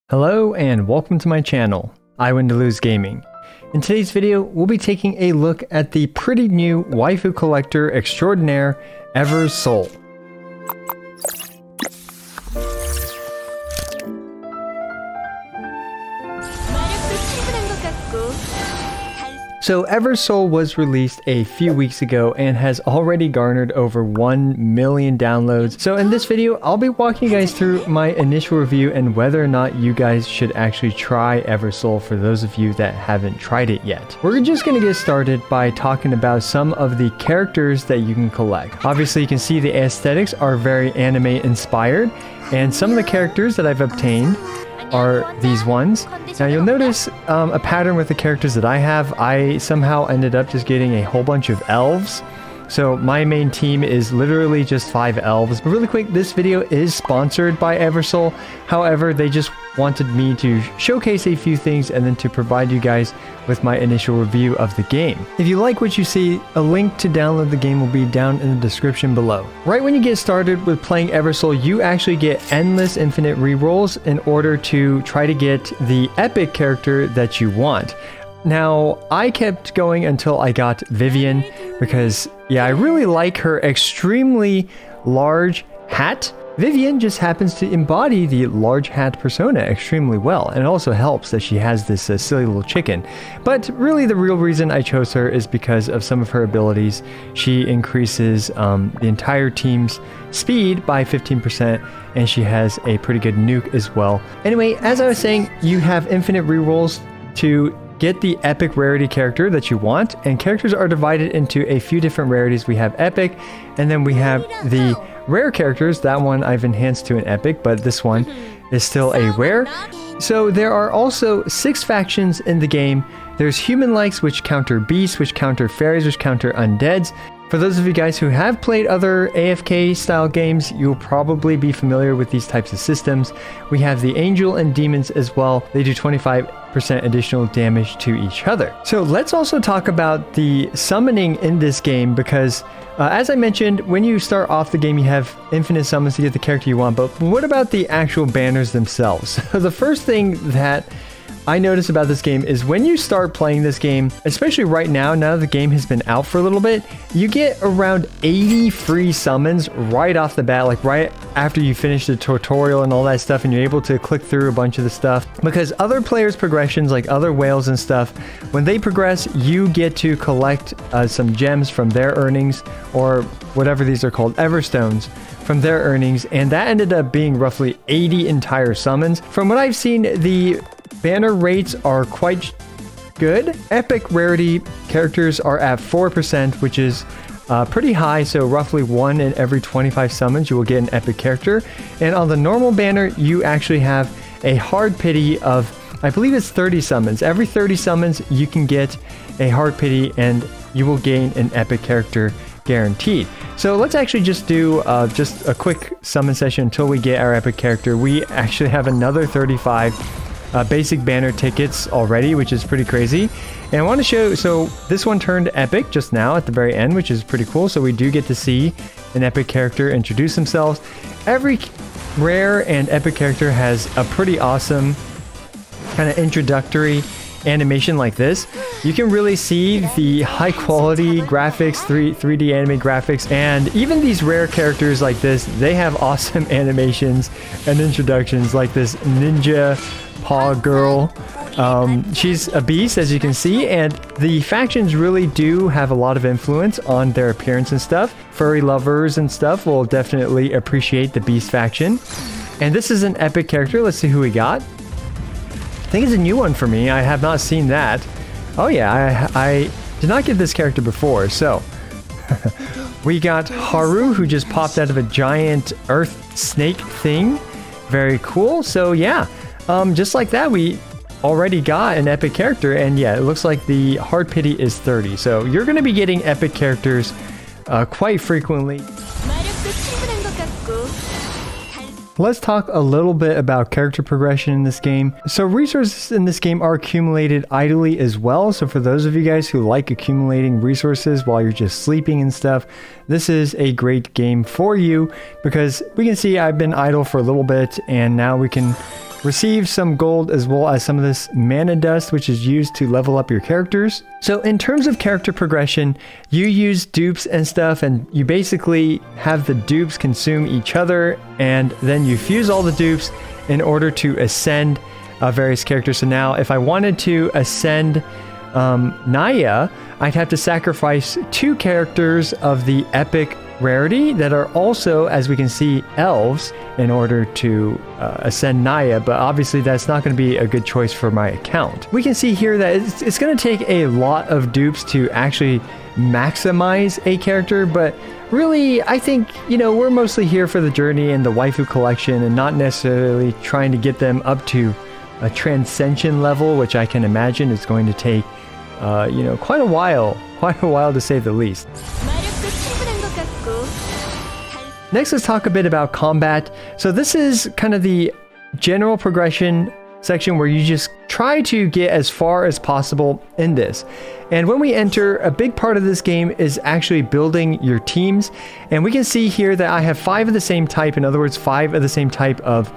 Hello and welcome to my channel, I Win to Lose Gaming. In today's video, we'll be taking a look at the pretty new waifu collector extraordinaire, Eversoul. So Eversoul was released a few weeks ago and has already garnered over 1 million downloads. So in this video, I'll be walking you guys through my initial review and whether or not you guys should actually try Eversoul for those of you that haven't tried it yet. We're just going to get started by talking about some of the characters that you can collect. Obviously, you can see the aesthetics are very anime inspired, and some of the characters that I've obtained are these ones. Now you'll notice a pattern with the characters that I have. I somehow ended up just getting a whole bunch of elves. So my main team is literally just 5 elves. But really quick, this video is sponsored by Eversoul. However, they just wanted me to showcase a few things and then to provide you guys with my initial review of the game. If you like what you see, a link to download the game will be down in the description below. Right when you get started with playing Eversoul, you actually get endless infinite rerolls in order to try to get the epic character that you want. Now, I kept going until I got Vivian because, yeah, I really like her extremely large hat. Vivian just happens to embody the large hat persona extremely well, and it also helps that she has this silly little chicken. But really the real reason I chose her is because of some of her abilities. She increases the entire team's speed by 15%, and she has a pretty good nuke as well. Anyway, as I was saying, you have infinite rerolls to get the epic rarity character that you want, and characters are divided into a few different rarities. We have epic, and then we have the rare characters. That one I've enhanced to an epic, but this one is still a rare. So there are also 6 factions in the game. There's human likes, which counter beasts, which counter fairies, which counter undeads. For those of you guys who have played other AFK style games, you'll probably be familiar with these types of systems. We have the angel and demons as well. They do 25% additional damage to each other. So let's also talk about the summoning in this game because as I mentioned, when you start off the game, you have infinite summons to get the character you want, but what about the actual banners themselves? So the first thing that I notice about this game is when you start playing this game, especially right now that the game has been out for a little bit, you get around 80 free summons right off the bat, like right after you finish the tutorial and all that stuff, and you're able to click through a bunch of the stuff. Because other players' progressions, like other whales and stuff, when they progress, you get to collect some gems from their earnings, or whatever these are called, Everstones, from their earnings, and that ended up being roughly 80 entire summons. From what I've seen, the banner rates are quite good. Epic rarity characters are at 4%, which is pretty high, so roughly 1 in every 25 summons you will get an epic character. And on the normal banner, you actually have a hard pity of, I believe it's 30 summons. Every 30 summons, you can get a hard pity and you will gain an epic character guaranteed. So let's actually just do just a quick summon session until we get our epic character. We actually have another 35 basic banner tickets already, which is pretty crazy. And I want to show, so this one turned epic just now at the very end, which is pretty cool. So we do get to see an epic character introduce themselves. Every rare and epic character has a pretty awesome kind of introductory animation like this. You can really see the high quality graphics, 3D anime graphics, and even these rare characters like this, they have awesome animations and introductions, like this ninja paw girl. She's a beast, as you can see, and the factions really do have a lot of influence on their appearance and stuff. Furry lovers and stuff will definitely appreciate the beast faction. And this is an epic character. Let's see who we got. I think it's a new one for me. I have not seen that. Oh yeah, I did not get this character before. So we got Haru, who just popped out of a giant earth snake thing. Very cool. So yeah, just like that, we already got an epic character, and yeah, it looks like the hard pity is 30. So you're going to be getting epic characters quite frequently. Let's talk a little bit about character progression in this game. So resources in this game are accumulated idly as well. So for those of you guys who like accumulating resources while you're just sleeping and stuff, this is a great game for you, because we can see I've been idle for a little bit and now we can receive some gold as well as some of this mana dust, which is used to level up your characters. So in terms of character progression, you use dupes and stuff, and you basically have the dupes consume each other, and then you fuse all the dupes in order to ascend various characters. So now if I wanted to ascend Naya, I'd have to sacrifice 2 characters of the epic rarity that are also, as we can see, elves in order to ascend Naya, but obviously that's not going to be a good choice for my account. We can see here that it's going to take a lot of dupes to actually maximize a character, but really I think, you know, we're mostly here for the journey and the waifu collection and not necessarily trying to get them up to a transcension level, which I can imagine is going to take you know, quite a while to say the least. Next, let's talk a bit about combat. So this is kind of the general progression section where you just try to get as far as possible in this. And when we enter, a big part of this game is actually building your teams. And we can see here that I have 5 of the same type. In other words, 5 of the same type of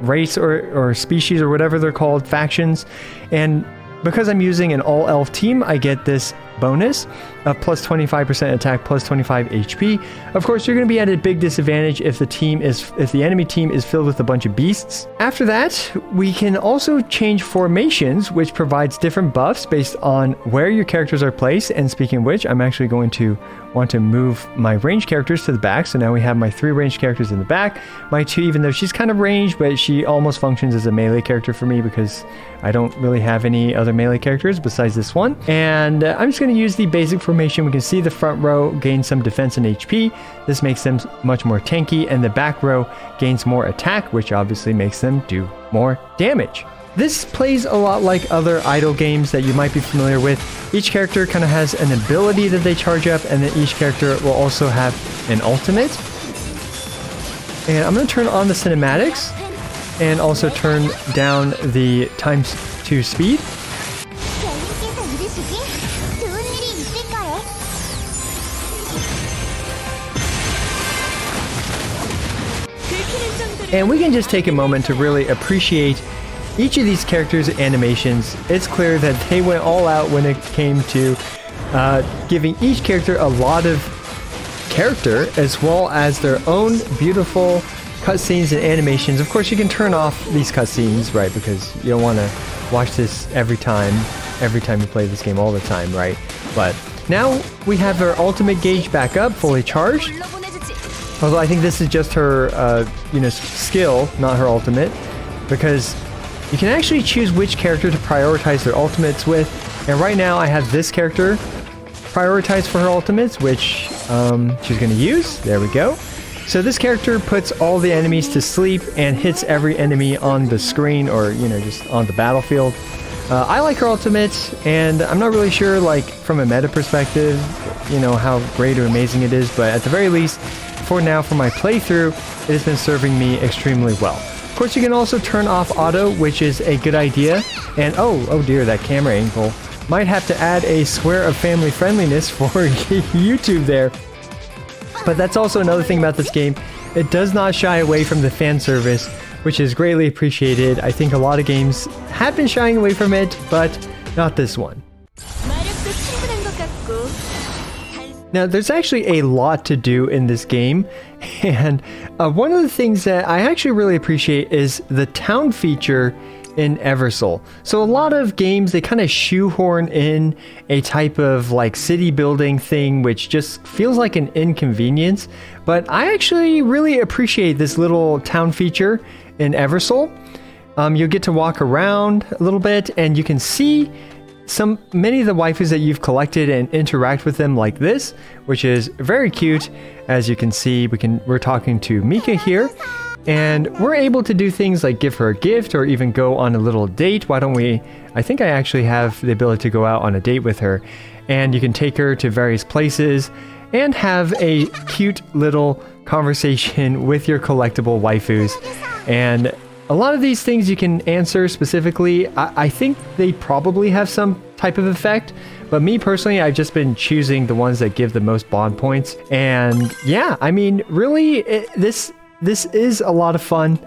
race or species or whatever they're called, factions. And because I'm using an all-elf team, I get this bonus of plus 25% attack, plus 25 HP. Of course, you're going to be at a big disadvantage if the enemy team is filled with a bunch of beasts. After that, we can also change formations, which provides different buffs based on where your characters are placed. And speaking of which, I'm actually going to want to move my ranged characters to the back. So now we have my 3 ranged characters in the back. My 2, even though she's kind of ranged, but she almost functions as a melee character for me because I don't really have any other melee characters besides this one. And I'm just going to use the basic formation. We can see the front row gains some defense and HP. This makes them much more tanky, and the back row gains more attack, which obviously makes them do more damage. This plays a lot like other idle games that you might be familiar with. Each character kind of has an ability that they charge up, and then each character will also have an ultimate. And I'm going to turn on the cinematics and also turn down the ×2 speed. And we can just take a moment to really appreciate each of these characters' animations. It's clear that they went all out when it came to giving each character a lot of character, as well as their own beautiful cutscenes and animations. Of course, you can turn off these cutscenes, right? Because you don't want to watch this every time you play this game all the time, right? But now we have our ultimate gauge back up, fully charged. Although I think this is just her, you know, skill, not her ultimate, because you can actually choose which character to prioritize their ultimates with. And right now I have this character prioritized for her ultimates, which she's going to use. There we go. So this character puts all the enemies to sleep and hits every enemy on the screen, or, you know, just on the battlefield. I like her ultimate, and I'm not really sure, like, from a meta perspective, you know, how great or amazing it is, but at the very least, for now, for my playthrough, it has been serving me extremely well. Of course, you can also turn off auto, which is a good idea. And oh dear, that camera angle. Might have to add a square of family friendliness for YouTube there. But that's also another thing about this game. It does not shy away from the fan service, which is greatly appreciated. I think a lot of games have been shying away from it, but not this one. Now, there's actually a lot to do in this game, and one of the things that I actually really appreciate is the town feature in Eversoul. So a lot of games, they kind of shoehorn in a type of like city building thing, which just feels like an inconvenience, but I actually really appreciate this little town feature in Eversoul. You'll get to walk around a little bit, and you can see many of the waifus that you've collected and interact with them like this, which is very cute. As you can see, we're talking to Mika here, and we're able to do things like give her a gift or even go on a little date. Why don't we? I think I actually have the ability to go out on a date with her, and you can take her to various places and have a cute little conversation with your collectible waifus. And a lot of these things you can answer specifically. I think they probably have some type of effect, but me personally, I've just been choosing the ones that give the most bond points. And yeah, I mean, really, this is a lot of fun.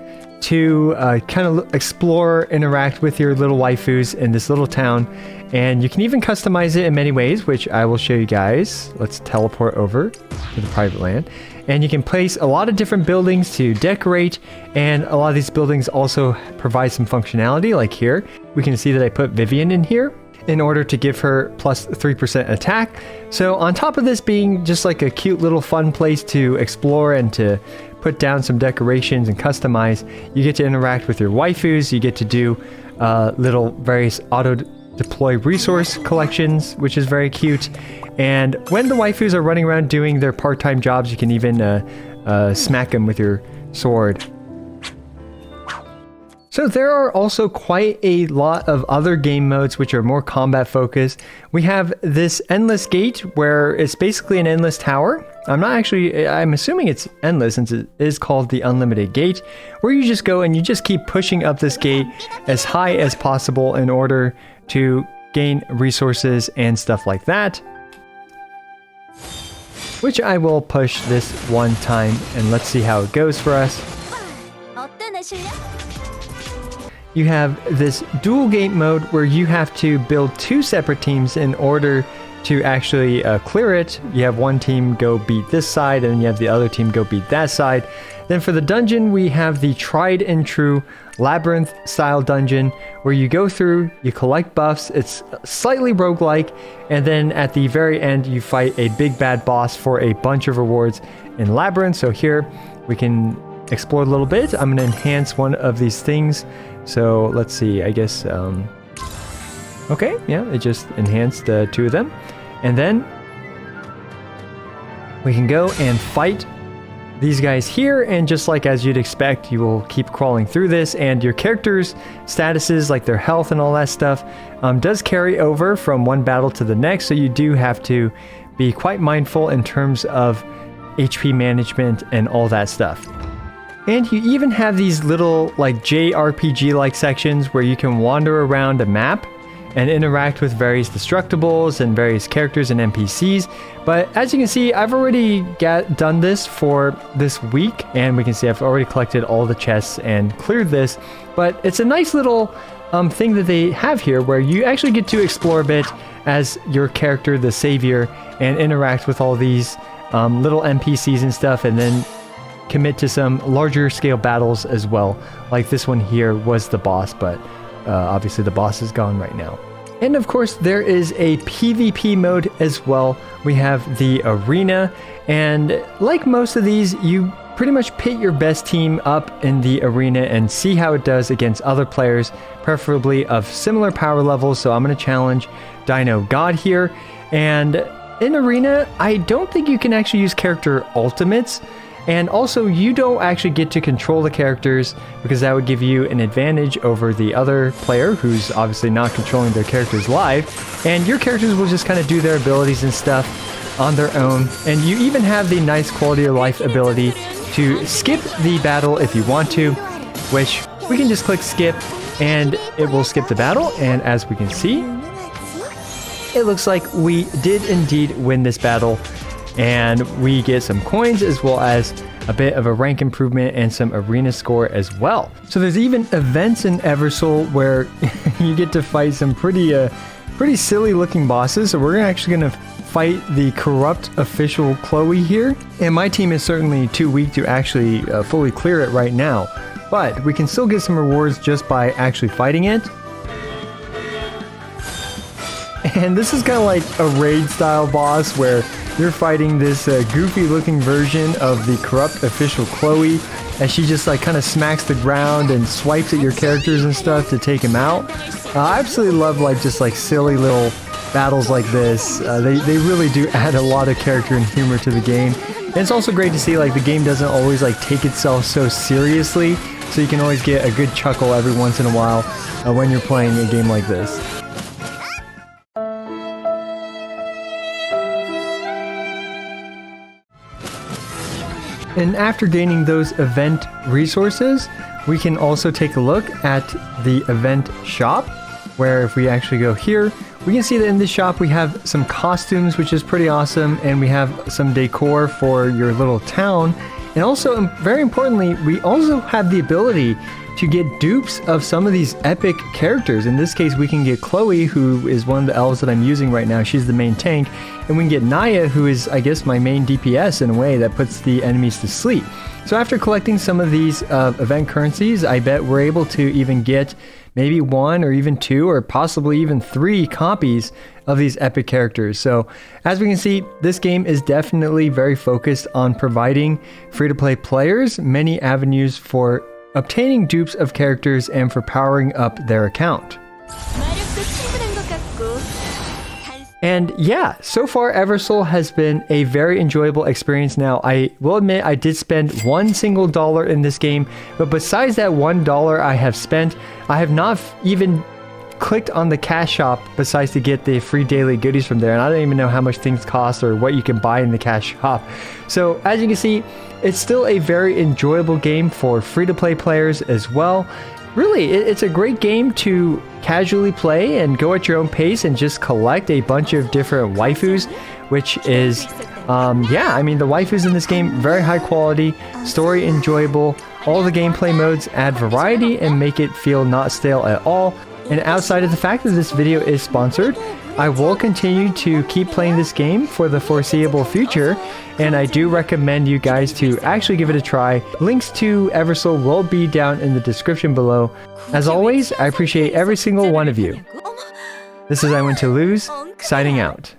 to kind of explore, interact with your little waifus in this little town. And you can even customize it in many ways, which I will show you guys. Let's teleport over to the private land. And you can place a lot of different buildings to decorate, and a lot of these buildings also provide some functionality. Like here, we can see that I put Vivian in here in order to give her plus 3% attack. So on top of this being just like a cute little fun place to explore and to put down some decorations and customize, you get to interact with your waifus, you get to do little various auto deploy resource collections, which is very cute. And when the waifus are running around doing their part-time jobs, you can even smack them with your sword. So there are also quite a lot of other game modes which are more combat focused. We have this endless gate where it's basically an endless tower. I'm assuming it's endless since it is called the unlimited gate, where you just go and you just keep pushing up this gate as high as possible in order to gain resources and stuff like that. Which I will push this one time and let's see how it goes for us. You have this dual gate mode where you have to build 2 separate teams in order to actually clear it. You have one team go beat this side and then you have the other team go beat that side. Then for the dungeon, we have the tried and true labyrinth style dungeon where you go through, you collect buffs, it's slightly roguelike, and then at the very end you fight a big bad boss for a bunch of rewards in labyrinth. So here we can explore a little bit. I'm going to enhance one of these things. So let's see, I guess, okay, yeah, it just enhanced 2 of them. And then we can go and fight these guys here, and just like as you'd expect, you will keep crawling through this, and your characters' statuses, like their health and all that stuff, does carry over from one battle to the next, so you do have to be quite mindful in terms of HP management and all that stuff. And you even have these little like JRPG-like sections where you can wander around a map and interact with various destructibles and various characters and NPCs. But as you can see, I've already done this for this week, and we can see I've already collected all the chests and cleared this. But it's a nice little thing that they have here where you actually get to explore a bit as your character, the savior, and interact with all these little NPCs and stuff, and then commit to some larger scale battles as well. Like this one here was the boss, but obviously the boss is gone right now. And of course there is a PvP mode as well. We have the arena, and like most of these, you pretty much pit your best team up in the arena and see how it does against other players, preferably of similar power levels. So I'm going to challenge Dino God here. And in arena, I don't think you can actually use character ultimates. And also, you don't actually get to control the characters because that would give you an advantage over the other player who's obviously not controlling their characters live. And your characters will just kind of do their abilities and stuff on their own. And you even have the nice quality of life ability to skip the battle if you want to, which we can just click skip and it will skip the battle. And as we can see, it looks like we did indeed win this battle. And we get some coins as well as a bit of a rank improvement and some arena score as well. So there's even events in Eversoul where you get to fight some pretty silly looking bosses. So we're actually going to fight the corrupt official Chloe here. And my team is certainly too weak to actually fully clear it right now. But we can still get some rewards just by actually fighting it. And this is kind of like a raid style boss where you're fighting this goofy looking version of the corrupt official Chloe as she just like kind of smacks the ground and swipes at your characters and stuff to take him out. I absolutely love like just like silly little battles like this. They really do add a lot of character and humor to the game. And it's also great to see like the game doesn't always like take itself so seriously, so you can always get a good chuckle every once in a while when you're playing a game like this. And after gaining those event resources, we can also take a look at the event shop, where if we actually go here, we can see that in this shop we have some costumes, which is pretty awesome, and we have some decor for your little town. And also, very importantly, we also have the ability to get dupes of some of these epic characters. In this case, we can get Chloe, who is one of the elves that I'm using right now. She's the main tank. And we can get Naya, who is, I guess, my main DPS in a way that puts the enemies to sleep. So after collecting some of these event currencies, I bet we're able to even get maybe 1 or even 2 or possibly even 3 copies of these epic characters. So as we can see, this game is definitely very focused on providing free-to-play players many avenues for obtaining dupes of characters and for powering up their account. And yeah, so far Eversoul has been a very enjoyable experience. Now, I will admit I did spend $1 single in this game, but besides that $1 I have spent, I have not even clicked on the cash shop besides to get the free daily goodies from there, and I don't even know how much things cost or what you can buy in the cash shop. So as you can see, it's still a very enjoyable game for free-to-play players as well. Really, it's a great game to casually play and go at your own pace and just collect a bunch of different waifus, which is, yeah, I mean, the waifus in this game, very high quality, story enjoyable, all the gameplay modes add variety and make it feel not stale at all. And outside of the fact that this video is sponsored, I will continue to keep playing this game for the foreseeable future, and I do recommend you guys to actually give it a try. Links to Eversoul will be down in the description below. As always, I appreciate every single one of you. This is I Win to Lose, signing out.